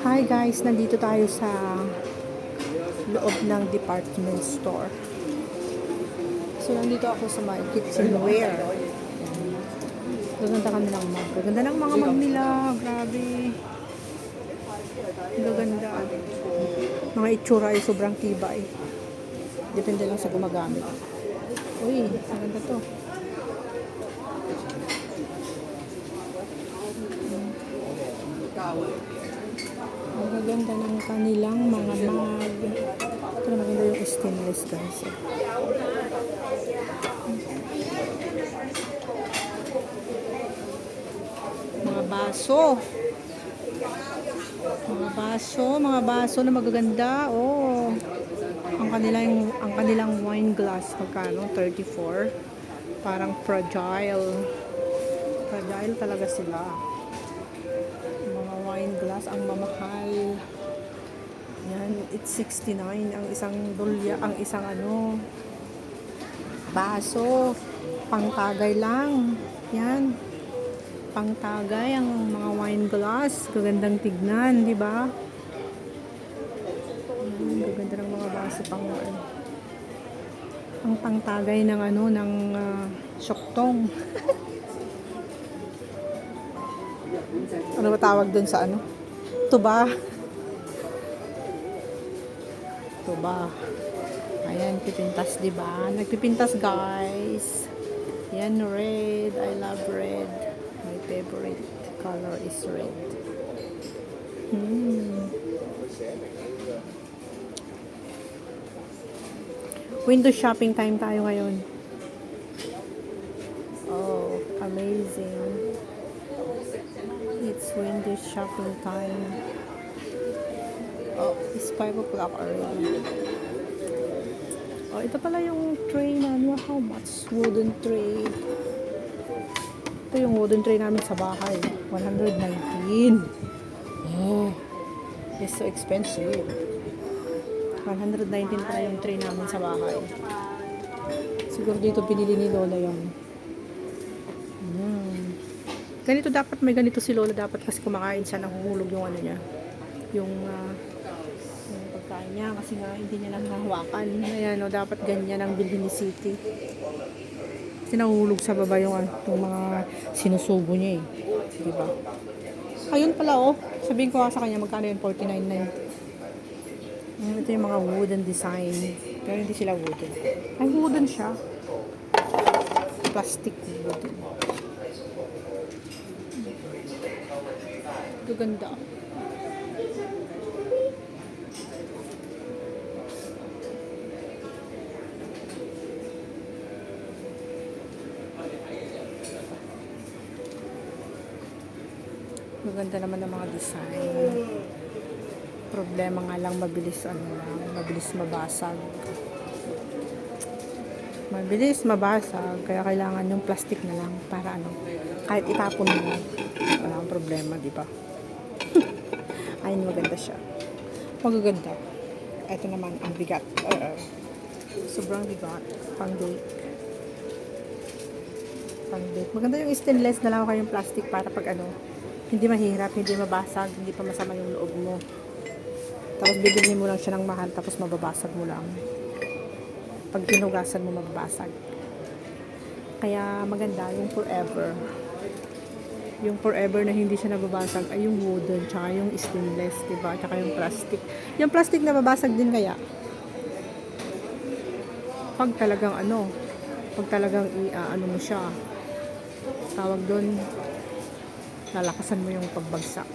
Hi guys, nandito tayo sa loob ng department store. So nandito ako sa my kitchenware. Gaganda kami ng mug. Gaganda ng mga mug nila. Grabe. Gaganda. Mga itsura ay sobrang tibay. Depende lang sa gumagamit. Uy, maganda to. Ang gaganda ng kanilang mga mug. Ito na maganda yung stainless guys. Mga baso. Mga baso na magaganda. Oh. Ang kanilang wine glass magkano? 34. Parang fragile. Fragile talaga sila. Mga wine glass ang mamahal. Yan, it's 69 ang isang dulya, ang isang baso. Pangtagay lang. Yan. Pangtagay ang mga wine glass. Gagandang tignan, di ba? Gaganda ng mga baso pang ang pangtagay ng syoktong. Ano ba tawag dun sa Tuba. Tuba. Ayan, pipintas, di ba? Nagpipintas, guys. Yan, red. I love red. My favorite color is red. Window shopping time tayo ngayon. Oh, amazing. It's window shopping time. Oh, it's 5 o'clock already. Oh, ito pala yung tray na how much? Wooden tray. Ito yung wooden tray namin sa bahay. 119. Oh, it's so expensive. 119 pala yung tray namin sa bahay. Siguro dito pinili ni Lola yung ganito dapat, may ganito si Lola dapat kasi kumakain siya, nahuhulog yung niya. Yung pagkain niya kasi nga hindi niya nahahawakan. Ayan, dapat ganyan ang bilhin ni City. Kasi nahuhulog sa baba yung mga sinusubo niya eh. Diba? Ayun pala sabihin ko sa kanya magkano yun, 49.90. Ito yung mga wooden design. Pero hindi sila wooden. Ay, wooden siya. Plastic wooden. Ito ganda. Maganda naman ang mga design. Problema nga lang mabilis mabasag. Mabilis mabasag kaya kailangan yung plastic na lang para kahit itapon mo wala akong problema, di ba? Ayun, maganda siya. Magaganda. Ito naman ang bigat. Sobrang bigat. Pang-date. Maganda yung stainless na lang kayong plastic para pag hindi mahirap, hindi mabasag, hindi pa masama yung loob mo. Tapos bibili mo lang siya ng mahal, tapos mababasag mo lang. Pag hinugasan mo, mababasag. Kaya maganda yung forever. Yung forever na hindi siya nababasag ay yung wooden, tsaka yung stainless, diba? Tsaka yung plastic. Yung plastic nababasag din kaya. Pag talagang mo siya, tawag doon, lalakasan mo yung pagbagsak.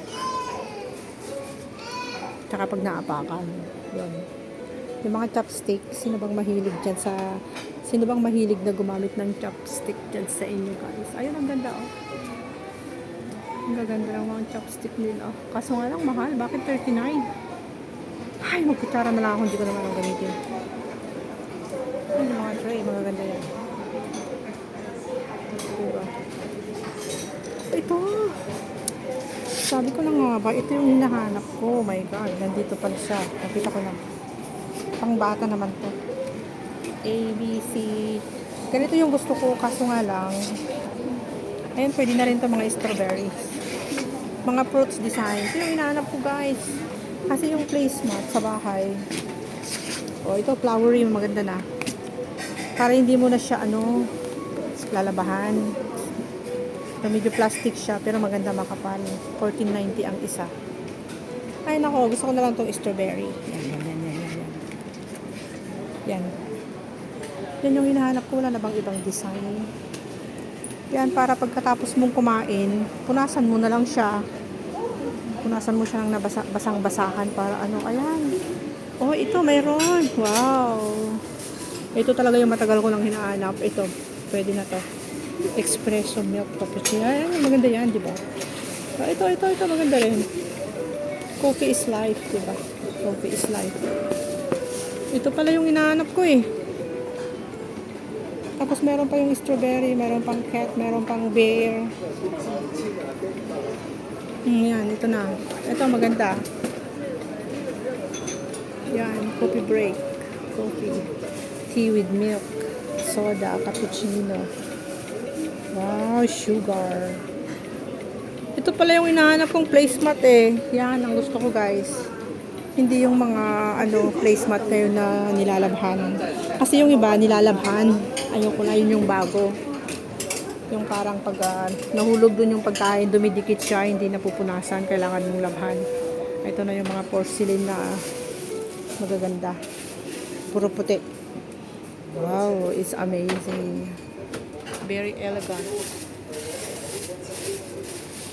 Tsaka pag naapakan, yun. Yung mga chopstick, sino bang mahilig na gumamit ng chopstick dyan sa inyo, guys? Ayun, ang ganda, Ang gaganda ng mga chopstick nila. Kaso nga lang, mahal. Bakit 39? Ay, magkutsara na lang ako. Hindi ko naman ang gamitin. Ayun, mga tray. Magaganda yan. Diba? Ito. Sabi ko na nga ba, ito yung hinahanap ko. Oh my God, nandito pala siya. Nakita ko na. Pang bata naman to. A, B, C. Ganito yung gusto ko, kaso nga lang. Ayun, pwede na rin to mga strawberries. Mga fruits design. Ito yung hinahanap ko guys. Kasi yung placemat sa bahay. O ito flowery, maganda na. Para hindi mo na siya lalabahan. Ito medyo plastic siya pero maganda makapal. 14.90 ang isa. Ay nako, gusto ko na lang tong strawberry. Yan. Yan. Yan yung hinahanap ko. Wala na bang ibang design? Yan, para pagkatapos mong kumain, punasan mo na lang siya. Punasan mo siya ng basang-basahan para ayan. Oh, ito mayroon. Wow. Ito talaga yung matagal ko lang hinahanap. Ito, pwede na to. Espresso milk cappuccino. Ayan, maganda yan, di ba? Ito, maganda rin. Coffee is life, di ba? Coffee is life. Ito pala yung hinahanap ko eh. Tapos meron pa yung strawberry, meron pang cat, meron pang bear. Yan, ito na. Ito maganda. Yan, coffee break. Coffee. Tea with milk. Soda, cappuccino. Wow, sugar. Ito pala yung hinahanap kong placemat eh. Yan, ang gusto ko guys. Hindi yung mga placemat ngayon na nilalabhan. Kasi yung iba nilalabhan. Ayoko na yun yung bago. Yung parang pag nahulog dun yung pagkain, dumidikit siya, hindi napupunasan, kailangan mong labhan. Ito na yung mga porcelain na magaganda. Puro puti. Wow, it's amazing. Very elegant.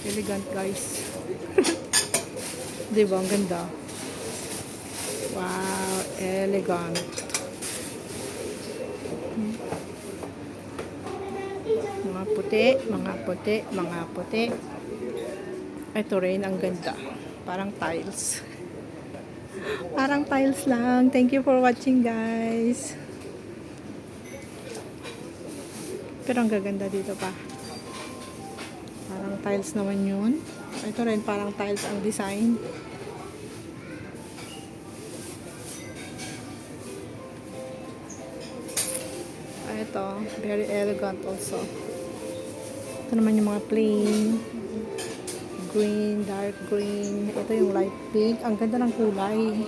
Elegant guys. Diba, ang ganda. Wow, elegant. Mga puti. Ito rin, ang ganda. Parang tiles. Parang tiles lang. Thank you for watching, guys. Pero ang gaganda dito pa. Parang tiles naman yun. Ito rin, parang tiles ang design. Ito, very elegant also. Ito naman yung mga plain. Green, dark green. Ito yung light pink. Ang ganda ng kulay.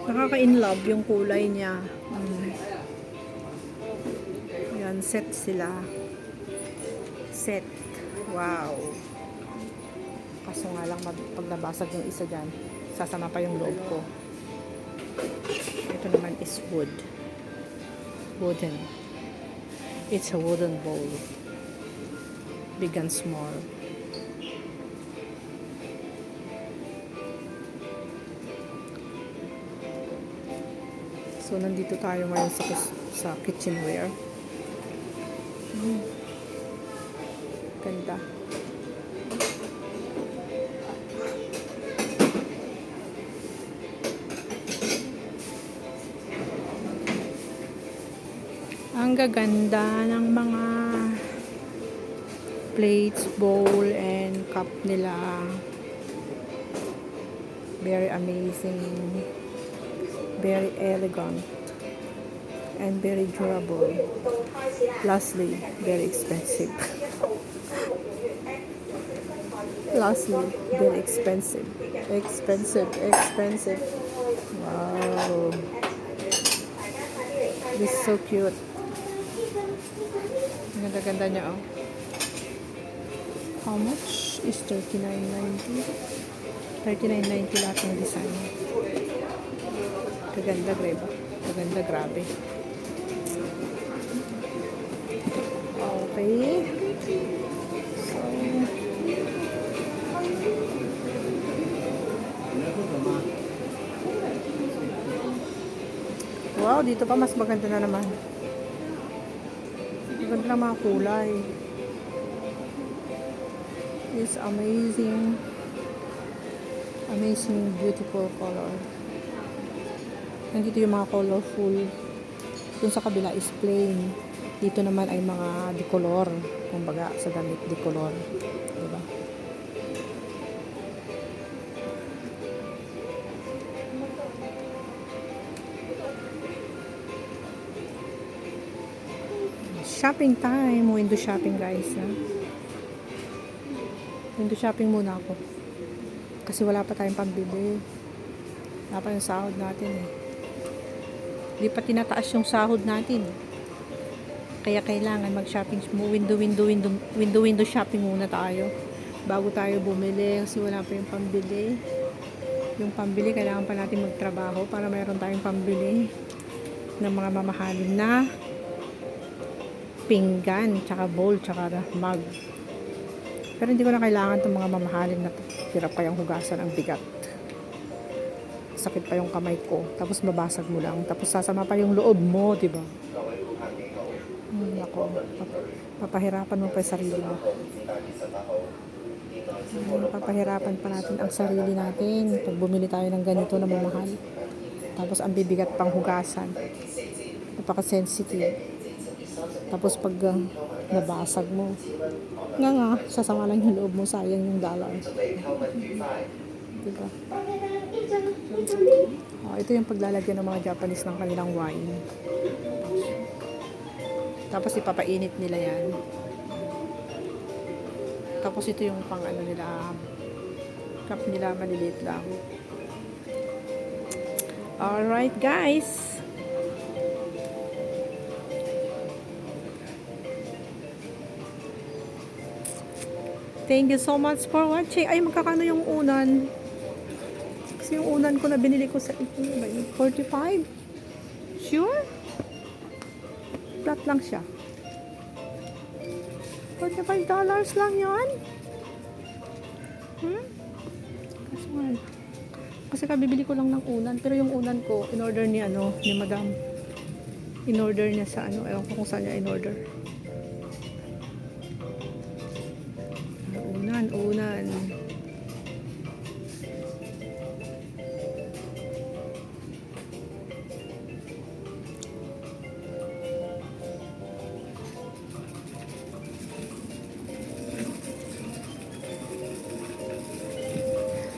Nakaka-inlove yung kulay niya. Yan, set sila. Set. Wow. Kaso nga lang, pag nabasag yung isa dyan, sasama pa yung loob ko. Ito naman is wood. Wooden. It's a wooden bowl. Big and small. So, nandito tayo ngayon sa kitchenware. Ganda. Ang gaganda ng mga plates, bowl, and cup nila. Very amazing. Very elegant. And very durable. Lastly, very expensive. Lastly, very expensive. Expensive. Wow. This is so cute. Ang ganda niya, oh. How much is 39.90? 39.90 lahat ng design. Kaganda, grabe. Okay. So, wow, dito pa mas maganda na naman. Maganda na mga kulay. It's amazing. Amazing, beautiful color. Nandito yung mga colorful. Dun sa kabila is plain. Dito naman ay mga decolor. Kumbaga, sa damit decolor. Diba? Shopping time. Window shopping, guys. Ha? Window shopping muna ako. Kasi wala pa tayong pambili. Wala pa yung sahod natin eh. Hindi pa tinataas yung sahod natin. Kaya kailangan mag-shopping, window shopping muna tayo bago tayo bumili kasi wala pa yung pambili. Yung pambili, kailangan pa natin magtrabaho para mayroon tayong pambili ng mga mamahalin na pinggan, tsaka bowl, tsaka mug. Pero hindi ko na kailangan itong mga mamahalin na hirap kayang hugasan ang bigat. Sakit pa yung kamay ko, tapos mabasag mo lang, tapos sasama pa yung loob mo, diba? Ako, papahirapan mo pa yung sarili mo. Papahirapan pa natin ang sarili natin pag bumili tayo ng ganito na mamahal. Tapos ang bibigat pang hugasan. Napaka-sensitive. Tapos pag nabasag mo, nga, sasama lang yung loob mo, sayang yung dollar. Diba? Ito yung paglalagyan ng mga Japanese ng kanilang wine. Tapos ipapainit nila yan. Tapos ito yung pang ano nila, cup nila, maliliit lang. Alright guys. Thank you so much for watching. Ay, magkakano yung unan? Kasi yung unan ko na binili ko sa 45? Sure? Flat lang siya. $45 lang yun? Kasi kabibili ko lang ng unan. Pero yung unan ko, in-order ni madam. In-order niya sa ewan ko kung saan niya in-order. Unan.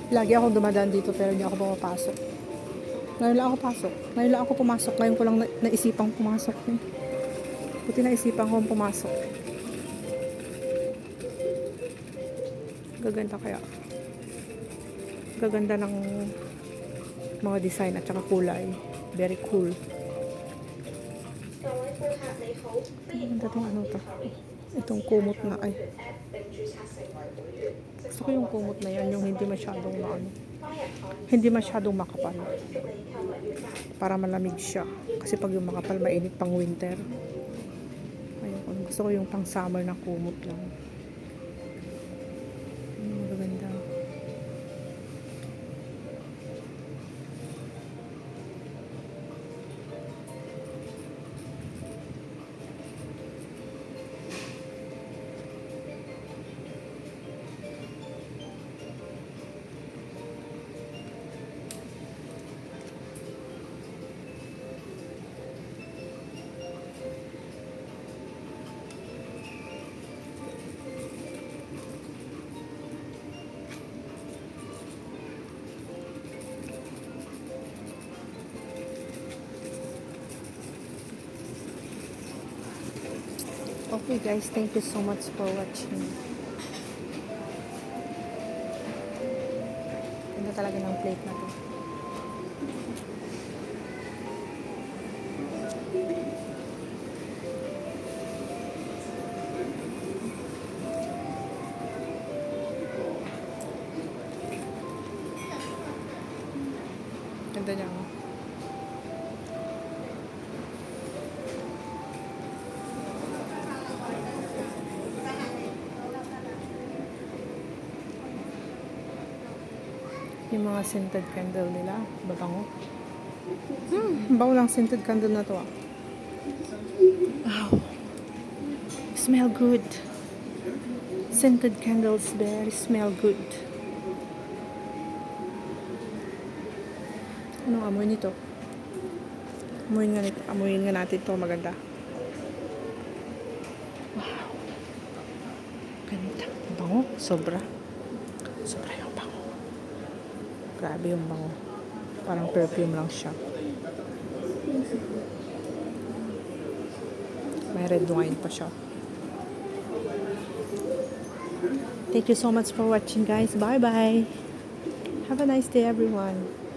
Lagi akong dumadaan dito pero hindi ako pumapasok. Ngayon lang ako pumasok. Ngayon ko lang naisipang pumasok. Buti naisipan ko pumasok. Gaganda kaya. Gaganda ng mga design at saka kulay. Very cool. Ganda itong to. Itong kumot na ay. Gusto ko yung kumot na yan, yung hindi masyadong makapal. Para malamig siya. Kasi pag yung makapal, mainit pang winter. Ayun, gusto ko yung pang summer na kumot lang. Maganda. Okay guys, thank you so much for watching. Ganda talaga ng plate na to. Ganda niya, no? Yung mga scented candle nila, babango. Bago lang scented candle na to. Wow. Smell good. Scented candles very smell good. Anong amoy nito? Amoyin nga natin to, maganda. Wow. Ganda. Bango, sobra. Sobra yung bango. Grabe yung bango. Parang perfume lang siya. May red wine pa siya. Thank you so much for watching guys. Bye bye. Have a nice day, everyone.